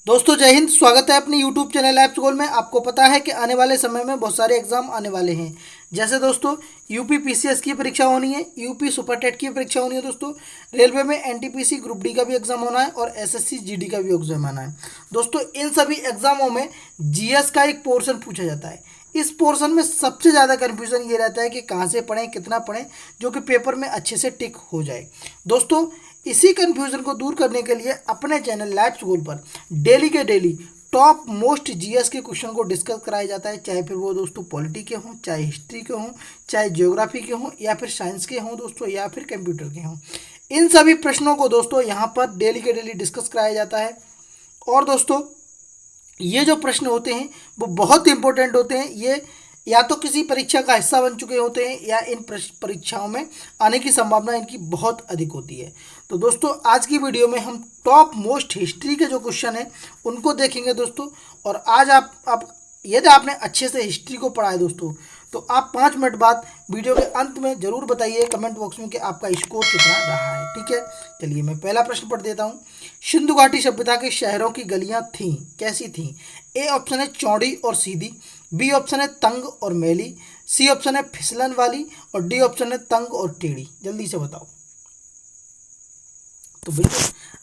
दोस्तों जय हिंद। स्वागत है अपने YouTube चैनल ऐप्स गोल में। आपको पता है कि आने वाले समय में बहुत सारे एग्जाम आने वाले हैं। जैसे दोस्तों यूपी पीसीएस की परीक्षा होनी है, यूपी सुपर टेट की परीक्षा होनी है दोस्तों, रेलवे में एनटीपीसी ग्रुप डी का भी एग्जाम होना है और एसएससी जीडी का भी एग्जाम आना है। दोस्तों इन सभी एग्जामों में जीएस का एक पोर्शन पूछा जाता है। इस पोर्शन में सबसे ज़्यादा कन्फ्यूजन ये रहता है कि कहाँ से पढ़ें, कितना पढ़ें, जो कि पेपर में अच्छे से टिक हो जाए। दोस्तों इसी कन्फ्यूजन को दूर करने के लिए अपने चैनल लैब्स गोल पर डेली के डेली टॉप मोस्ट जीएस के क्वेश्चन को डिस्कस कराया जाता है, चाहे फिर वो दोस्तों पॉलिटी के हों, चाहे हिस्ट्री के हों, चाहे ज्योग्राफी के हों, या फिर साइंस के हों दोस्तों, या फिर कंप्यूटर के हों। इन सभी प्रश्नों को दोस्तों यहाँ पर डेली के डेली डिस्कस कराया जाता है। और दोस्तों ये जो प्रश्न होते हैं वो बहुत इंपॉर्टेंट होते हैं। ये या तो किसी परीक्षा का हिस्सा बन चुके होते हैं या इन परीक्षाओं में आने की संभावना इनकी बहुत अधिक होती है। तो दोस्तों आज की वीडियो में हम टॉप मोस्ट हिस्ट्री के जो क्वेश्चन हैं उनको देखेंगे दोस्तों। और आज आप यदि आपने अच्छे से हिस्ट्री को पढ़ा है दोस्तों, तो आप 5 मिनट बाद वीडियो के अंत में जरूर बताइए कमेंट बॉक्स में कि आपका स्कोर कितना रहा है। ठीक है, चलिए मैं पहला प्रश्न पढ़ देता हूँ। सिंधु घाटी सभ्यता के शहरों की गलियां थीं, कैसी थीं? ए ऑप्शन है चौड़ी और सीधी, बी ऑप्शन है तंग और मैली, सी ऑप्शन है फिसलन वाली, और डी ऑप्शन है तंग और टेढ़ी। जल्दी से बताओ। तो बिल्कुल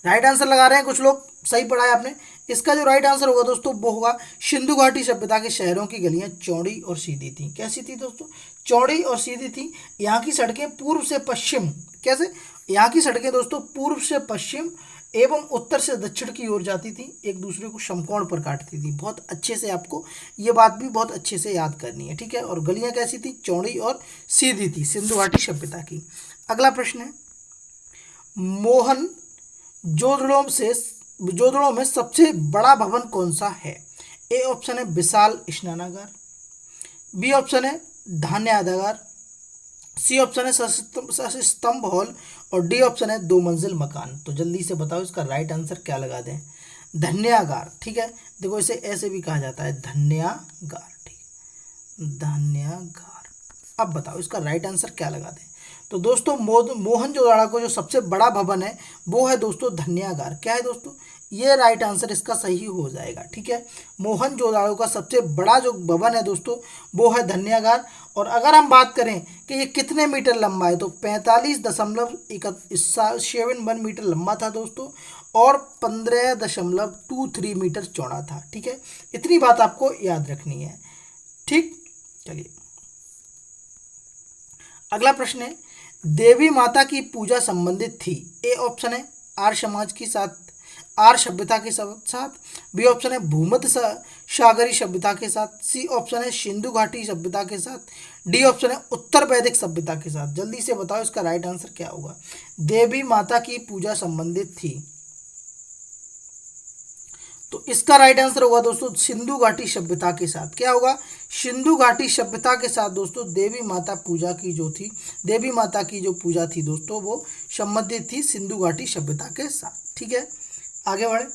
राइट आंसर लगा रहे हैं कुछ लोग, सही पढ़ा है आपने। इसका जो राइट आंसर होगा दोस्तों वो होगा सिंधु घाटी सभ्यता के शहरों की गलियां चौड़ी और सीधी थी। कैसी थी दोस्तों? चौड़ी और सीधी थी। यहाँ की सड़कें पूर्व से पश्चिम, कैसे? यहाँ की सड़कें दोस्तों पूर्व से पश्चिम एवं उत्तर से दक्षिण की ओर जाती थी, एक दूसरे को समकोण पर काटती थी। बहुत अच्छे से आपको ये बात भी बहुत अच्छे से याद करनी है। ठीक है, और गलियां कैसी थी? चौड़ी और सीधी थी सिंधु घाटी सभ्यता की। अगला प्रश्न है, मोहन जोदड़ों में सबसे बड़ा भवन कौन सा है? ए ऑप्शन है विशाल स्नानागार, बी ऑप्शन है धान्यागार, सी ऑप्शन है शशि स्तंभ हॉल, और डी ऑप्शन है 2 मंजिल मकान। तो जल्दी से बताओ इसका राइट आंसर क्या लगा दें? धन्यागार। ठीक है, देखो इसे ऐसे भी कहा जाता है, धन्यागार। ठीक, धन्यागार। अब बताओ इसका राइट आंसर क्या लगा दें? तो दोस्तों मोहनजोदाड़ो को जो सबसे बड़ा भवन है वो है दोस्तों धन्यागार। क्या है दोस्तों? ये राइट आंसर इसका सही हो जाएगा। ठीक है, मोहनजोदाड़ो का सबसे बड़ा जो भवन है दोस्तों वो है धन्यागार। और अगर हम बात करें कि ये कितने मीटर लंबा है, तो 45.71 मीटर लंबा था दोस्तों, और 15.23 मीटर चौड़ा था। ठीक है, इतनी बात आपको याद रखनी है। ठीक, चलिए अगला प्रश्न है, देवी माता की पूजा संबंधित थी। ए ऑप्शन है आर्य समाज के साथ, आर्य सभ्यता के साथ, बी ऑप्शन है भूमध्य सागरी सभ्यता के साथ, सी ऑप्शन है सिंधु घाटी सभ्यता के साथ, डी ऑप्शन है उत्तर वैदिक सभ्यता के साथ। जल्दी से बताओ इसका राइट आंसर क्या होगा? देवी माता की पूजा संबंधित थी, तो इसका राइट आंसर होगा दोस्तों सिंधु घाटी सभ्यता के साथ। क्या होगा? सिंधु घाटी सभ्यता के साथ दोस्तों देवी माता पूजा की जो थी, देवी माता की जो पूजा थी दोस्तों वो संबंधित थी सिंधु घाटी सभ्यता के साथ। ठीक है, आगे बढ़े।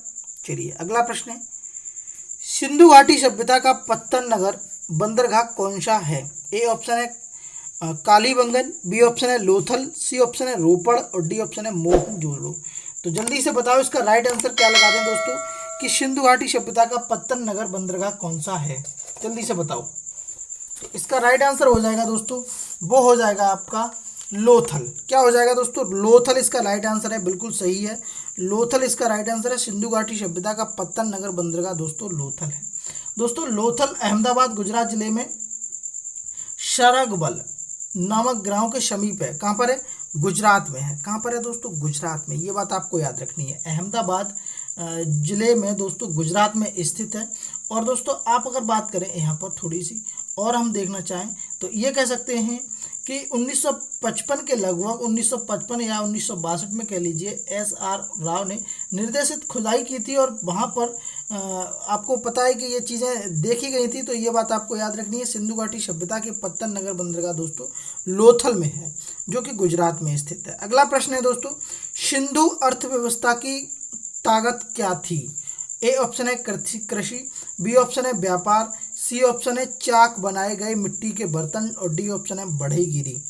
चलिए अगला प्रश्न है, सिंधु घाटी सभ्यता का पत्तन नगर बंदरगाह कौन सा है? ए ऑप्शन है कालीबंगन, बी ऑप्शन है लोथल, सी ऑप्शन है रोपड़, और डी ऑप्शन है मोहनजोदड़ो। तो जल्दी से बताओ इसका राइट आंसर क्या लगा दें दोस्तों कि सिंधु घाटी सभ्यता का पत्तन नगर बंदरगाह कौन सा है? जल्दी से बताओ। तो इसका राइट आंसर हो जाएगा दोस्तों, वो हो जाएगा आपका लोथल। क्या हो जाएगा दोस्तों? लोथल इसका राइट आंसर है, बिल्कुल सही है। लोथल इसका राइट आंसर है। सिंधु घाटी सभ्यता का पत्तन नगर बंदरगाह दोस्तों लोथल है। दोस्तों लोथल अहमदाबाद गुजरात जिले में शरगबल नामक गांव के समीप है। कहाँ पर है? गुजरात में है। कहाँ पर है दोस्तों? गुजरात में। ये बात आपको याद रखनी है, अहमदाबाद जिले में दोस्तों गुजरात में स्थित है। और दोस्तों आप अगर बात करें यहाँ पर थोड़ी सी और हम देखना चाहें तो ये कह सकते हैं कि 1955 के लगभग 1955 या 1962 में कह लीजिए SR राव ने निर्देशित खुदाई की थी, और वहाँ पर आपको पता है कि ये चीज़ें देखी गई थी। तो ये बात आपको याद रखनी है, सिंधु घाटी सभ्यता के पत्तन नगर बंदरगाह दोस्तों लोथल में है, जो कि गुजरात में स्थित है। अगला प्रश्न है दोस्तों, सिंधु अर्थव्यवस्था की ताकत क्या थी? ए ऑप्शन है कृषि, बी ऑप्शन है व्यापार, सी ऑप्शन है चाक बनाए गए मिट्टी के बर्तन, और डी ऑप्शन है बढ़ईगिरी।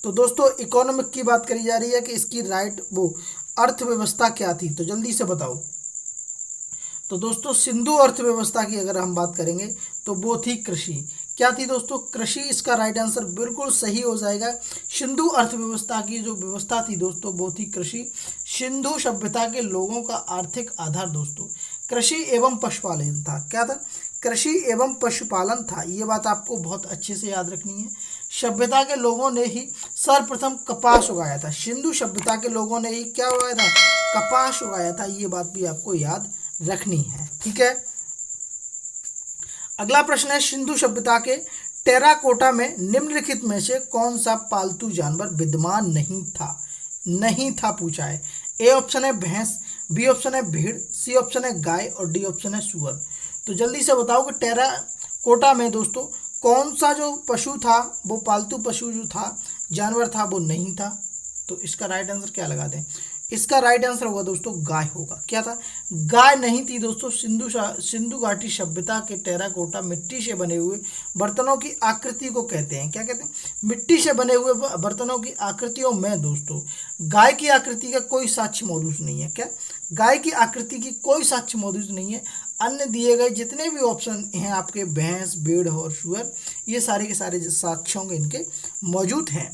तो दोस्तों इकोनॉमिक की बात करी जा रही है कि इसकी राइट वो अर्थव्यवस्था क्या थी, तो जल्दी से बताओ। तो दोस्तों सिंधु अर्थव्यवस्था की अगर हम बात करेंगे तो वो थी कृषि। क्या थी दोस्तों? कृषि। इसका राइट आंसर बिल्कुल सही हो जाएगा। सिंधु अर्थव्यवस्था की जो व्यवस्था थी दोस्तों वो थी कृषि। सिंधु सभ्यता के लोगों का आर्थिक आधार दोस्तों कृषि एवं पशुपालन था। क्या था? कृषि एवं पशुपालन था। ये बात आपको बहुत अच्छे से याद रखनी है। सभ्यता के लोगों ने ही सर्वप्रथम कपास उगाया था। सिंधु सभ्यता के लोगों ने ही क्या उगाया था? कपास उगाया था। ये बात भी आपको याद रखनी है। ठीक है। अगला प्रश्न है, सिंधु सभ्यता के टेराकोटा में निम्नलिखित में से कौन सा पालतू जानवर विद्यमान नहीं था? नहीं था पूछा है। ए ऑप्शन है भैंस, बी ऑप्शन है भेड़, सी ऑप्शन है गाय और डी ऑप्शन है सुअर। तो जल्दी से बताओ कि टेराकोटा में दोस्तों कौन सा जो पशु था, वो पालतू पशु जो था, जानवर था, वो नहीं था। तो इसका राइट आंसर क्या लगा दें? इसका राइट आंसर होगा दोस्तों गाय होगा। क्या था? गाय नहीं थी दोस्तों। सिंधु घाटी सभ्यता के टेराकोटा मिट्टी से बने हुए बर्तनों की आकृति को कहते हैं। क्या कहते हैं? मिट्टी से बने हुए बर्तनों की आकृतियों में दोस्तों गाय की आकृति का कोई साक्ष्य मौजूद नहीं है। क्या? गाय की आकृति की कोई साक्ष्य मौजूद नहीं है। अन्य दिए गए जितने भी ऑप्शन हैं आपके भैंस, भेड़ और सुअर, ये सारे के सारे साक्ष्यों इनके मौजूद हैं।